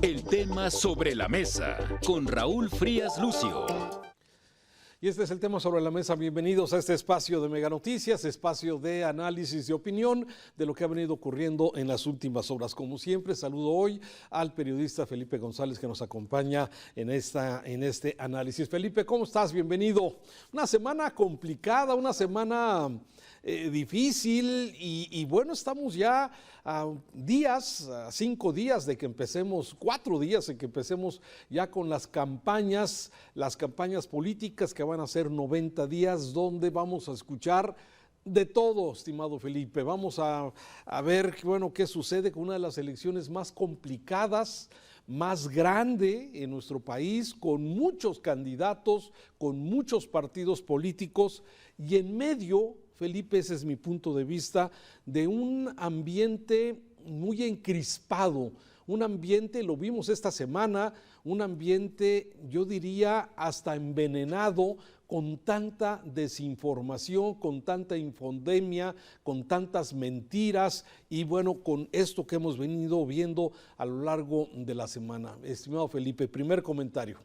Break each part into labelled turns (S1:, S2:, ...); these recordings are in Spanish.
S1: El tema sobre la mesa con Raúl Frías Lucio.
S2: Y este es el tema sobre la mesa. Bienvenidos a este espacio de Mega Noticias, espacio de análisis y opinión de lo que ha venido ocurriendo en las últimas horas. Como siempre, saludo hoy al periodista Felipe González que nos acompaña en este análisis. Felipe, ¿cómo estás? Bienvenido. Una semana complicada, una semana difícil y bueno, estamos ya a 5 días de que empecemos, 4 días de que empecemos ya con las campañas políticas que van a ser 90 días donde vamos a escuchar de todo, estimado Felipe. Vamos a ver, bueno, qué sucede con una de las elecciones más complicadas, más grande en nuestro país, con muchos candidatos, con muchos partidos políticos y en medio, Felipe, ese es mi punto de vista, de un ambiente muy encrispado, un ambiente, lo vimos esta semana, un ambiente, yo diría, hasta envenenado, con tanta desinformación, con tanta infodemia, con tantas mentiras y bueno, con esto que hemos venido viendo a lo largo de la semana. Estimado Felipe, primer comentario.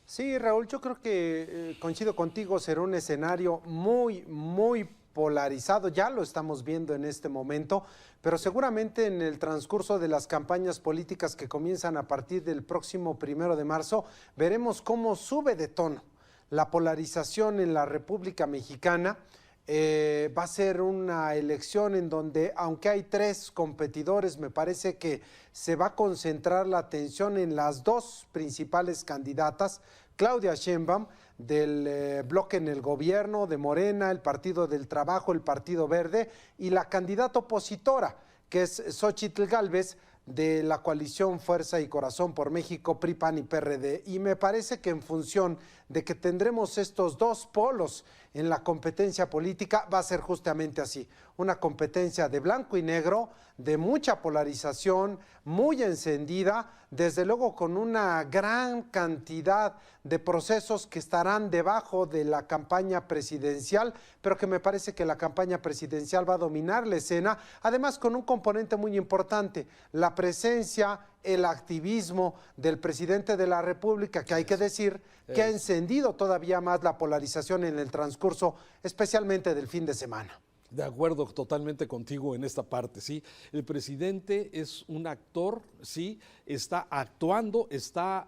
S3: Sí, Raúl, yo creo que coincido contigo, será un escenario muy polarizado, ya lo estamos viendo en este momento, pero seguramente en el transcurso de las campañas políticas que comienzan a partir del próximo 1 de marzo, veremos cómo sube de tono la polarización en la República Mexicana. Va a ser una elección en donde, aunque hay 3 competidores, me parece que se va a concentrar la atención en las 2 principales candidatas, Claudia Sheinbaum, del bloque en el gobierno de Morena, el Partido del Trabajo, el Partido Verde, y la candidata opositora, que es Xóchitl Gálvez, de la coalición Fuerza y Corazón por México, PRI, PAN y PRD. Y me parece que en función de que tendremos estos 2 polos en la competencia política, va a ser justamente así, una competencia de blanco y negro, de mucha polarización, muy encendida, desde luego con una gran cantidad de procesos que estarán debajo de la campaña presidencial, pero que me parece que la campaña presidencial va a dominar la escena, además con un componente muy importante, la presencia, el activismo del presidente de la República, que hay que decir que ha encendido todavía más la polarización en el transcurso, especialmente del fin de semana.
S2: De acuerdo totalmente contigo en esta parte, ¿sí? El presidente es un actor, ¿sí? Está actuando, está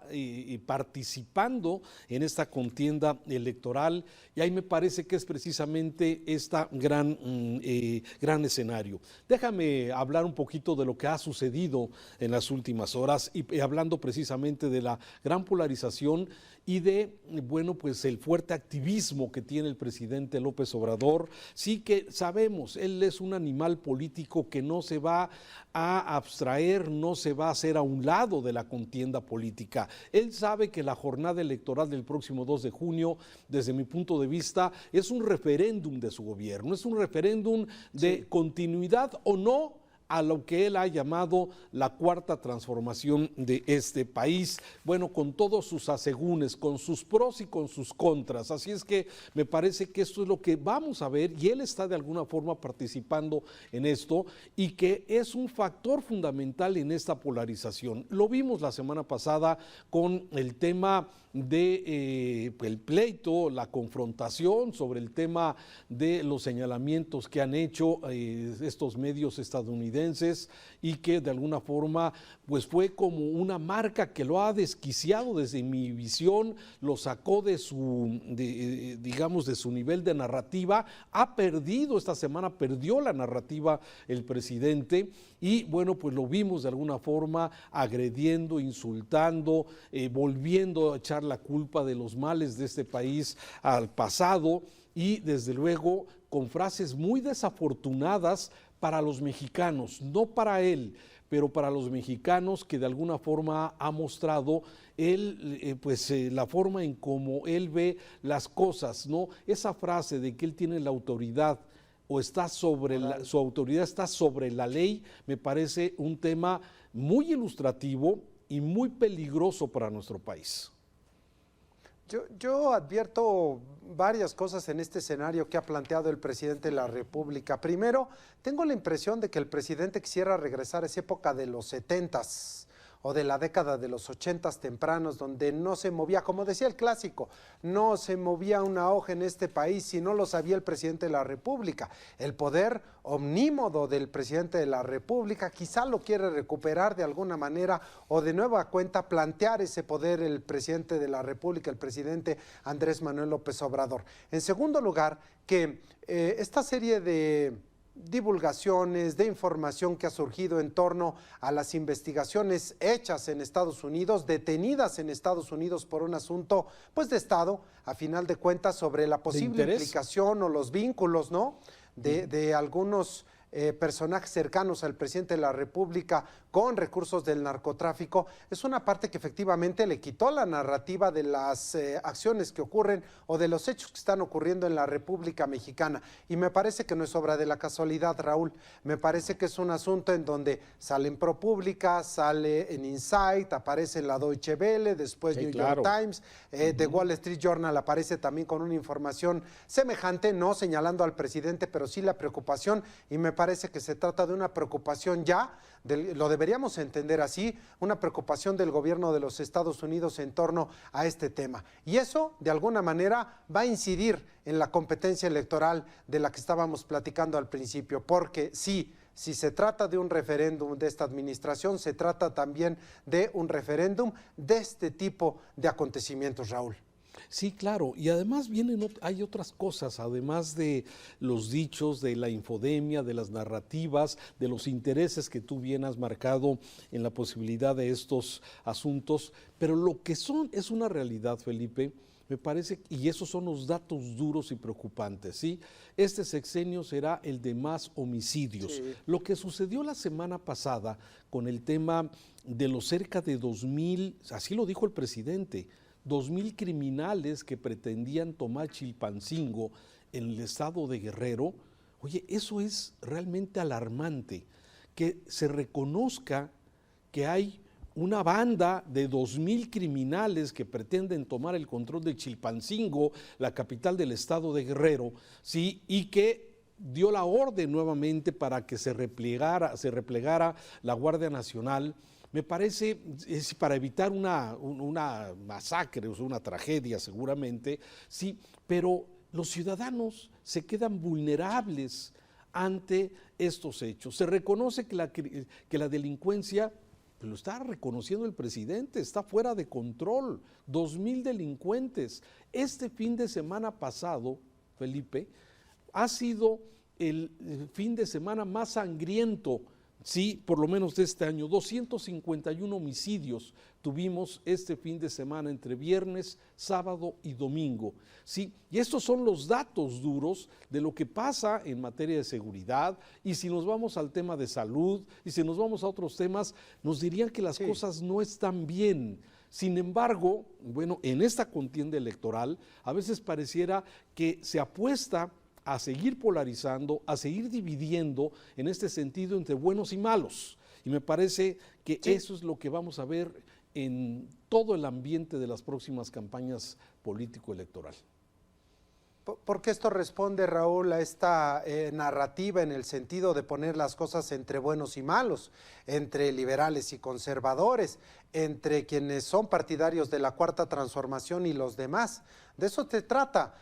S2: participando en esta contienda electoral y ahí me parece que es precisamente esta gran escenario. Déjame hablar un poquito de lo que ha sucedido en las últimas horas y hablando precisamente de la gran polarización y de, bueno, pues el fuerte activismo que tiene el presidente López Obrador. Sí que sabemos, él es un animal político que no se va a abstraer, no se va a hacer a un lado de la contienda política. Él sabe que la jornada electoral del próximo 2 de junio, desde mi punto de vista, es un referéndum de su gobierno, es un referéndum de continuidad o no a lo que él ha llamado la cuarta transformación de este país, bueno, con todos sus asegúnes, con sus pros y con sus contras. Así es que me parece que esto es lo que vamos a ver y él está de alguna forma participando en esto y que es un factor fundamental en esta polarización. Lo vimos la semana pasada con el tema de el pleito, la confrontación sobre el tema de los señalamientos que han hecho estos medios estadounidenses y que de alguna forma pues fue como una marca que lo ha desquiciado desde mi visión, lo sacó de su nivel de narrativa, ha perdido esta semana, perdió la narrativa el presidente y bueno, pues lo vimos de alguna forma agrediendo, insultando, volviendo a echar la culpa de los males de este país al pasado y desde luego con frases muy desafortunadas para los mexicanos, no para él, pero para los mexicanos que de alguna forma ha mostrado él, la forma en cómo él ve las cosas, ¿no? Esa frase de que él tiene la autoridad o está sobre su autoridad está sobre la ley, me parece un tema muy ilustrativo y muy peligroso para nuestro país.
S3: Yo advierto varias cosas en este escenario que ha planteado el presidente de la República. Primero, tengo la impresión de que el presidente quisiera regresar a esa época de los 70s, o de la década de los 80 tempranos, donde no se movía, como decía el clásico, no se movía una hoja en este país si no lo sabía el presidente de la República. El poder omnímodo del presidente de la República quizá lo quiere recuperar de alguna manera o de nueva cuenta plantear ese poder el presidente de la República, el presidente Andrés Manuel López Obrador. En segundo lugar, que esta serie de divulgaciones, de información que ha surgido en torno a las investigaciones hechas en Estados Unidos, detenidas en Estados Unidos por un asunto pues de Estado, a final de cuentas, sobre la posible implicación o los vínculos, ¿no?, de algunos personajes cercanos al presidente de la República con recursos del narcotráfico, es una parte que efectivamente le quitó la narrativa de las acciones que ocurren o de los hechos que están ocurriendo en la República Mexicana. Y me parece que no es obra de la casualidad, Raúl. Me parece que es un asunto en donde sale en ProPublica, sale en Insight, aparece en la Deutsche Welle, después New York Times, The Wall Street Journal aparece también con una información semejante, no señalando al presidente, pero sí la preocupación, y me parece que se trata de una preocupación ya, lo deberíamos entender así, una preocupación del gobierno de los Estados Unidos en torno a este tema. Y eso, de alguna manera, va a incidir en la competencia electoral de la que estábamos platicando al principio, porque sí, si se trata de un referéndum de esta administración, se trata también de un referéndum de este tipo de acontecimientos, Raúl.
S2: Sí, claro, y además hay otras cosas, además de los dichos, de la infodemia, de las narrativas, de los intereses que tú bien has marcado en la posibilidad de estos asuntos, pero lo que son es una realidad, Felipe, me parece, y esos son los datos duros y preocupantes, ¿sí? Este sexenio será el de más homicidios. Sí. Lo que sucedió la semana pasada con el tema de los cerca de 2,000, así lo dijo el presidente, 2,000 criminales que pretendían tomar Chilpancingo en el estado de Guerrero, oye, eso es realmente alarmante, que se reconozca que hay una banda de 2,000 criminales que pretenden tomar el control de Chilpancingo, la capital del estado de Guerrero, ¿sí? Y que dio la orden nuevamente para que se replegara la Guardia Nacional. Me parece, es para evitar una masacre, o sea, una tragedia seguramente, sí, pero los ciudadanos se quedan vulnerables ante estos hechos. Se reconoce que la delincuencia, lo está reconociendo el presidente, está fuera de control, 2,000 delincuentes. Este fin de semana pasado, Felipe, ha sido el fin de semana más sangriento, sí, por lo menos de este año. 251 homicidios tuvimos este fin de semana entre viernes, sábado y domingo, sí, y estos son los datos duros de lo que pasa en materia de seguridad. Y si nos vamos al tema de salud y si nos vamos a otros temas, nos dirían que las cosas no están bien. Sin embargo, bueno, en esta contienda electoral a veces pareciera que se apuesta a seguir polarizando, a seguir dividiendo en este sentido entre buenos y malos. Y me parece que eso es lo que vamos a ver en todo el ambiente de las próximas campañas político-electoral.
S3: Porque esto responde, Raúl, a esta narrativa en el sentido de poner las cosas entre buenos y malos, entre liberales y conservadores, entre quienes son partidarios de la Cuarta Transformación y los demás. De eso se trata,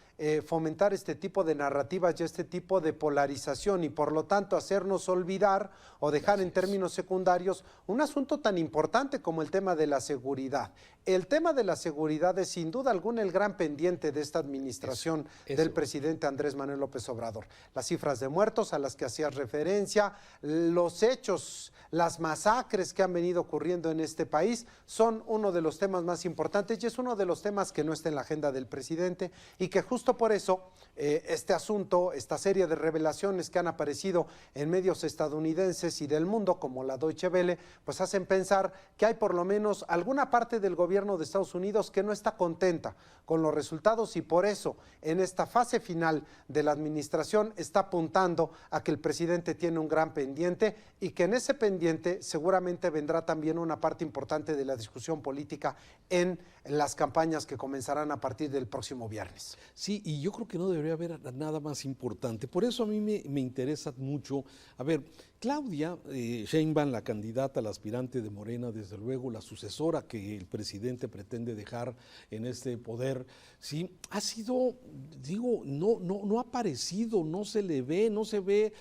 S3: fomentar este tipo de narrativas y este tipo de polarización, y por lo tanto hacernos olvidar o dejar en términos secundarios un asunto tan importante como el tema de la seguridad. El tema de la seguridad es sin duda alguna el gran pendiente de esta administración del presidente Andrés Manuel López Obrador. Las cifras de muertos a las que hacías referencia, los hechos, las masacres que han venido ocurriendo en este país son uno de los temas más importantes, y es uno de los temas que no está en la agenda del presidente, y que justo por eso este asunto, esta serie de revelaciones que han aparecido en medios estadounidenses y del mundo como la Deutsche Welle, pues hacen pensar que hay por lo menos alguna parte del gobierno de Estados Unidos que no está contenta con los resultados, y por eso en esta fase final de la administración está apuntando a que el presidente tiene un gran pendiente, y que en ese pendiente seguramente vendrá también una parte importante de la discusión política en las campañas que comenzarán a partir del próximo viernes.
S2: Sí, y yo creo que no debería haber nada más importante. Por eso a mí me interesa mucho, a ver, Claudia Sheinbaum, la candidata, la aspirante de Morena, desde luego la sucesora que el presidente pretende dejar en este poder, sí, ha sido, digo, no ha aparecido, no se le ve, no se ve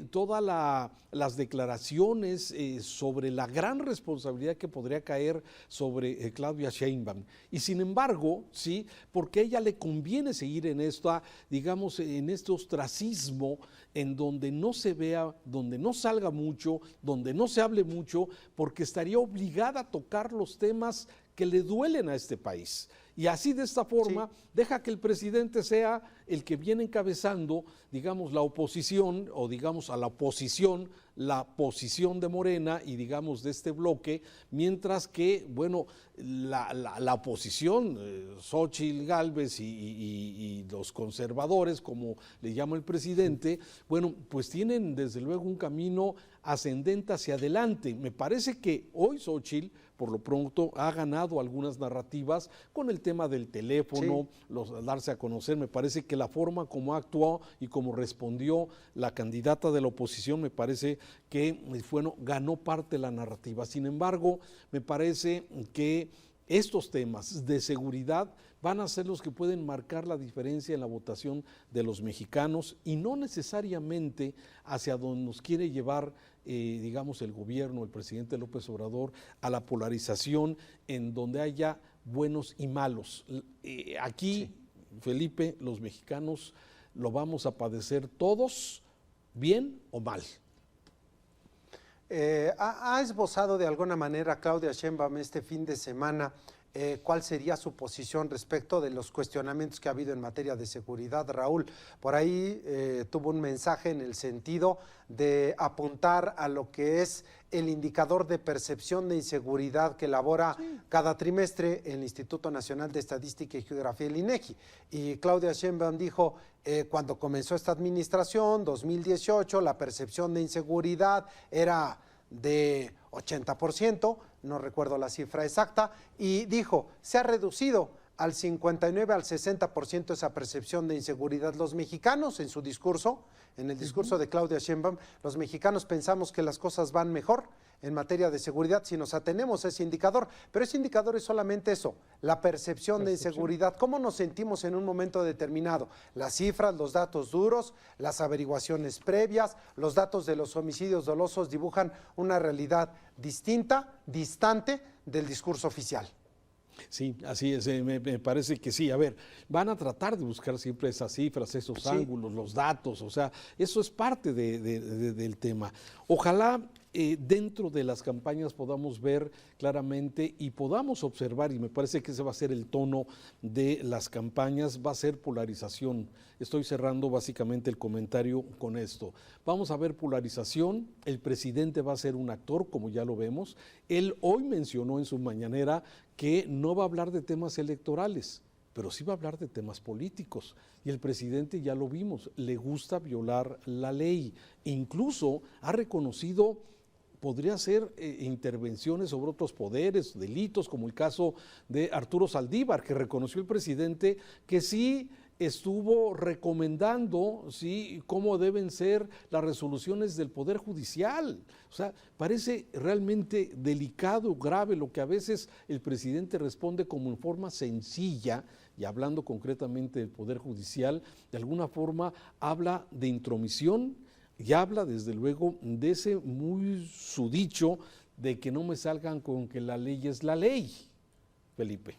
S2: todas las declaraciones sobre la gran responsabilidad que podría caer sobre Claudia Sheinbaum. Y sin embargo, sí, porque a ella le conviene seguir en esta, digamos, en este ostracismo, en donde no se vea, donde no salga mucho, donde no se hable mucho, porque estaría obligada a tocar los temas que le duelen a este país. Y así, de esta forma, deja que el presidente sea el que viene encabezando, digamos, la oposición, o digamos a la oposición, la posición de Morena y digamos de este bloque, mientras que, bueno, la oposición, Xóchitl Gálvez y los conservadores, como le llama el presidente, bueno, pues tienen desde luego un camino ascendente hacia adelante. Me parece que hoy Xóchitl, por lo pronto, ha ganado algunas narrativas con el tema del teléfono, darse a conocer. Me parece que la forma como actuó y como respondió la candidata de la oposición, me parece que, bueno, ganó parte de la narrativa. Sin embargo, me parece que estos temas de seguridad van a ser los que pueden marcar la diferencia en la votación de los mexicanos y no necesariamente hacia donde nos quiere llevar, digamos, el gobierno, el presidente López Obrador, a la polarización en donde haya buenos y malos. Aquí, Felipe, los mexicanos lo vamos a padecer todos, bien o mal.
S3: ¿Ha esbozado de alguna manera Claudia Sheinbaum este fin de semana cuál sería su posición respecto de los cuestionamientos que ha habido en materia de seguridad, Raúl? Por ahí tuvo un mensaje en el sentido de apuntar a lo que es el indicador de percepción de inseguridad que elabora cada trimestre el Instituto Nacional de Estadística y Geografía, el INEGI. Y Claudia Sheinbaum dijo, cuando comenzó esta administración, 2018, la percepción de inseguridad era de 80%, no recuerdo la cifra exacta, y dijo, se ha reducido al 59 al 60% esa percepción de inseguridad. Los mexicanos, en su discurso, en el discurso de Claudia Sheinbaum, los mexicanos pensamos que las cosas van mejor en materia de seguridad si nos atenemos a ese indicador, pero ese indicador es solamente eso, la percepción de inseguridad. ¿Cómo nos sentimos en un momento determinado? Las cifras, los datos duros, las averiguaciones previas, los datos de los homicidios dolosos dibujan una realidad distinta, distante del discurso oficial.
S2: Sí, así es, me parece que sí. A ver, van a tratar de buscar siempre esas cifras, esos ángulos, los datos, o sea, eso es parte del tema. Ojalá dentro de las campañas podamos ver claramente y podamos observar, y me parece que ese va a ser el tono de las campañas, va a ser polarización. Estoy cerrando básicamente el comentario con esto. Vamos a ver polarización, el presidente va a ser un actor, como ya lo vemos. Él hoy mencionó en su mañanera que no va a hablar de temas electorales, pero sí va a hablar de temas políticos. Y el presidente, ya lo vimos, le gusta violar la ley. Incluso ha reconocido, podría ser intervenciones sobre otros poderes, delitos, como el caso de Arturo Saldívar, que reconoció el presidente que sí estuvo recomendando, ¿sí?, cómo deben ser las resoluciones del Poder Judicial. O sea, parece realmente delicado, grave, lo que a veces el presidente responde como en forma sencilla, y hablando concretamente del Poder Judicial, de alguna forma habla de intromisión y habla desde luego de ese muy sudicho de que no me salgan con que la ley es la ley, Felipe.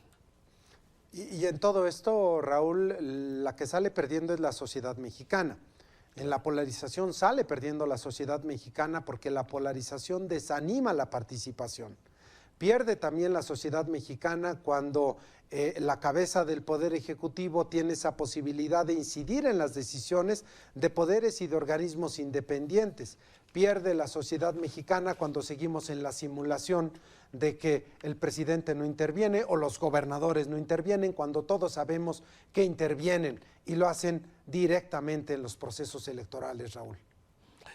S3: Y en todo esto, Raúl, la que sale perdiendo es la sociedad mexicana. En la polarización sale perdiendo la sociedad mexicana porque la polarización desanima la participación. Pierde también la sociedad mexicana cuando la cabeza del Poder Ejecutivo tiene esa posibilidad de incidir en las decisiones de poderes y de organismos independientes. Pierde la sociedad mexicana cuando seguimos en la simulación de que el presidente no interviene o los gobernadores no intervienen, cuando todos sabemos que intervienen y lo hacen directamente en los procesos electorales, Raúl.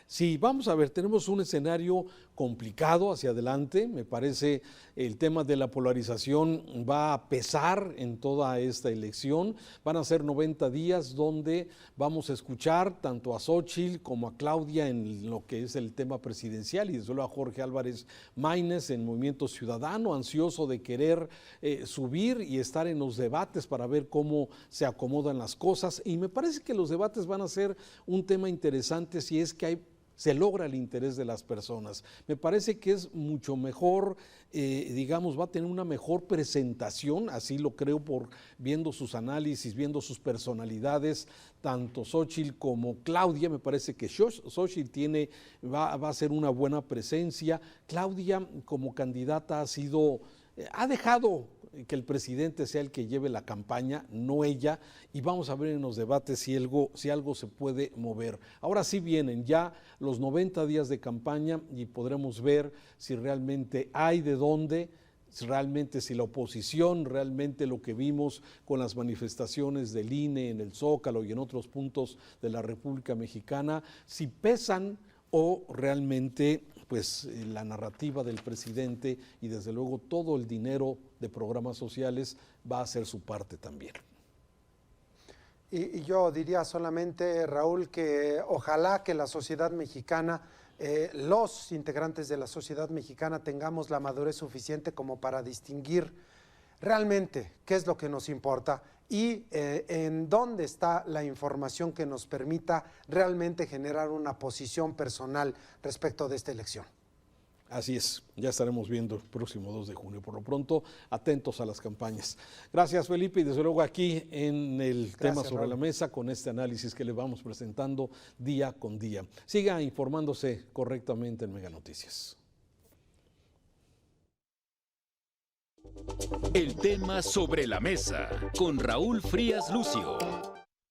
S2: Sí, vamos a ver, tenemos un escenario complicado hacia adelante. Me parece el tema de la polarización va a pesar en toda esta elección. Van a ser 90 días donde vamos a escuchar tanto a Xóchitl como a Claudia en lo que es el tema presidencial y desde luego a Jorge Álvarez Maínez en Movimiento Ciudadano, ansioso de querer subir y estar en los debates para ver cómo se acomodan las cosas. Y me parece que los debates van a ser un tema interesante si es que se logra el interés de las personas. Me parece que es mucho mejor, digamos, va a tener una mejor presentación, así lo creo por viendo sus análisis, viendo sus personalidades, tanto Xóchitl como Claudia. Me parece que Xóchitl va a ser una buena presencia. Claudia como candidata ha dejado que el presidente sea el que lleve la campaña, no ella, y vamos a ver en los debates si algo se puede mover. Ahora sí vienen ya los 90 días de campaña y podremos ver si realmente hay de dónde, si la oposición, realmente lo que vimos con las manifestaciones del INE en el Zócalo y en otros puntos de la República Mexicana, si pesan o realmente pues la narrativa del presidente y desde luego todo el dinero de programas sociales va a hacer su parte también.
S3: Y yo diría solamente, Raúl, que ojalá que la sociedad mexicana, los integrantes de la sociedad mexicana tengamos la madurez suficiente como para distinguir realmente qué es lo que nos importa y en dónde está la información que nos permita realmente generar una posición personal respecto de esta elección.
S2: Así es, ya estaremos viendo el próximo 2 de junio. Por lo pronto, atentos a las campañas. Gracias, Felipe, y desde luego aquí en el tema sobre la mesa con este análisis que le vamos presentando día con día. Siga informándose correctamente en Mega Noticias.
S1: El tema sobre la mesa con Raúl Frías Lucio.